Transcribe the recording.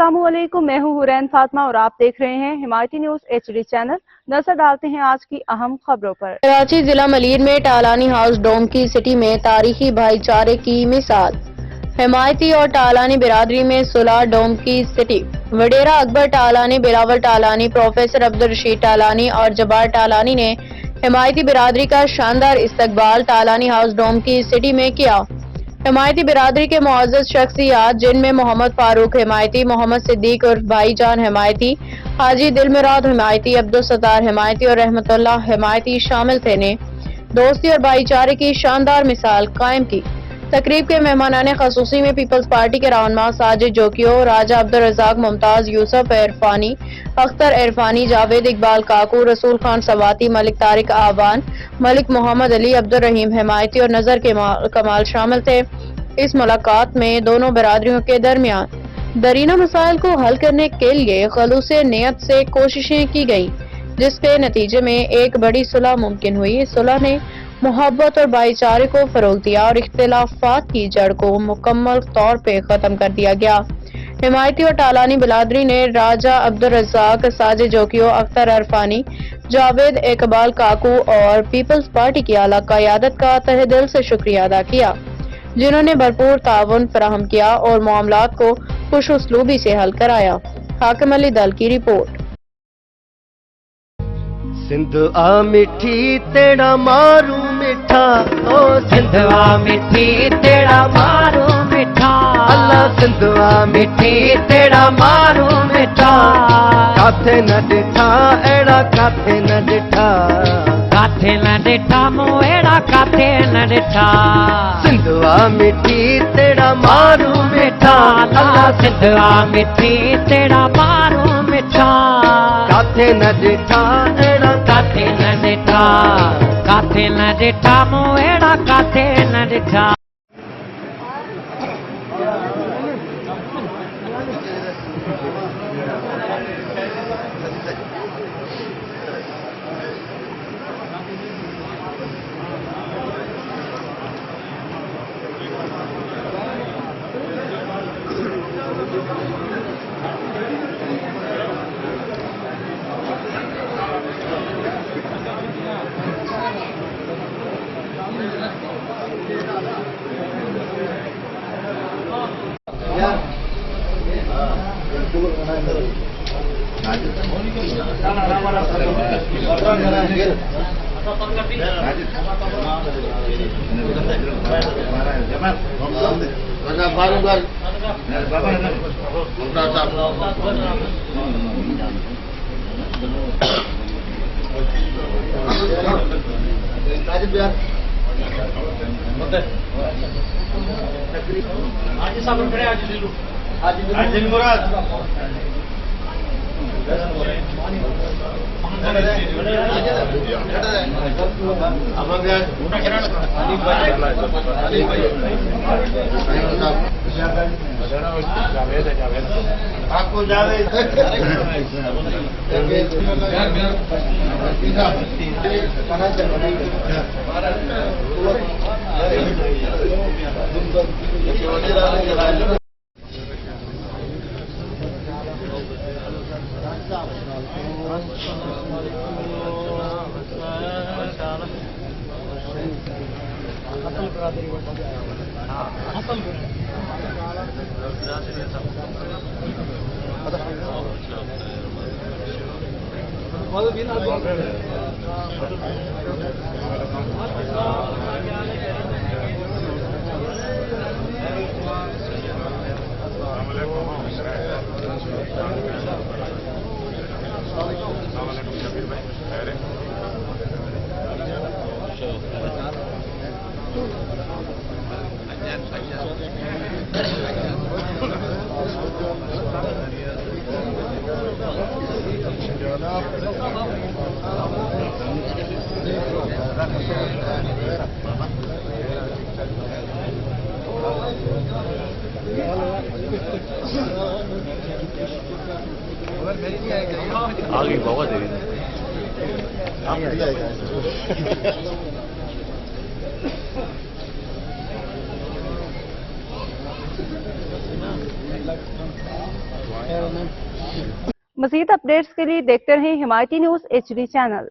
अस्सलामुअलैकुम, मैं हूं हुरैन फातिमा और आप देख रहे हैं हिमायती न्यूज HD चैनल। नजर डालते हैं आज की अहम खबरों पर। कराची जिला मलीर में टालानी हाउस डोम की सिटी में तारीखी भाईचारे की मिसाल। हिमायती और टालानी बिरादरी में सुलह डोम की सिटी। वडेरा अकबर टालानी, बिलावल टालानी, प्रोफेसर अब्दुल रशीद टालानी और जब्बार टालानी ने हिमायती बिरादरी का शानदार इस्तकबाल टालानी हाउस डोम की सिटी में किया। हिमायती बिरादरी के मुअज़्ज़ज़ शख्सियात जिनमें मोहम्मद फारूक हिमायती, मोहम्मद सिद्दीक उर्फ भाईजान हिमायती, हाजी दिलमुराद हिमायती, अब्दुल सत्तार हिमायती और रहमतुल्लाह हिमायती शामिल थे ने दोस्ती और भाईचारे की शानदार मिसाल कायम की। तकरीब के मेहमानाने खसूसी में पीपल्स पार्टी के रहनुमा साजिद जोकियो, राजा अब्दुल रज़ाक, मुमताज यूसुफ इरफानी, अख्तर इरफानी, जावेद इकबाल काकू, रसूल खान सवाती, मलिक तारिक आवान, मलिक मोहम्मद अली, अब्दुल रहीम हिमायती और नजर के कमाल शामिल थे। इस मुलाकात में दोनों बिरादरियों के दरमियान दरीना मसाइल को हल करने के लिए खलूसे नियत से कोशिशें की गई, जिसके नतीजे में एक बड़ी सुलह मुमकिन हुई। इस सुलह ने मोहब्बत और भाईचारे को फरोग दिया और इख्तिलाफात की जड़ को मुकम्मल तौर पे खत्म कर दिया गया। हिमायती और टालानी बिरादरी ने राजा अब्दुल रज़ाक, साजिद जोकियो, अख्तर इरफानी, जावेद इकबाल काकू और पीपल्स पार्टी की आला क़यादत का तहे दिल से शुक्रिया अदा किया, जिन्होंने भरपूर ताउन फराहम किया और मामलात को खुश उसलूबी से हल कराया। हाकिम अली दल की रिपोर्ट। सिंध आ मिठी तेरा मारू मिठा, ओ सिंध आ मिठी तेरा मारू मिठा, अल्लाह सिंध आ मिठी तेरा मारू मिठा, काथे न डिठा एड़ा काथे न डिठा, काथे न डिठा मोएड़ा काथे न डिठा, सिंध आ मिठी तेरा मारू मिठा, अल्लाह सिंध आ मिठी तेरा मारू मिठा, काथे न डिठा एड़ा काथे न डिठा, काथे न डिठा मोएड़ा काथे न डिठा। आगे बहुत देरी मजीद अपडेट्स के लिए देखते रहें हिमायती न्यूज HD चैनल।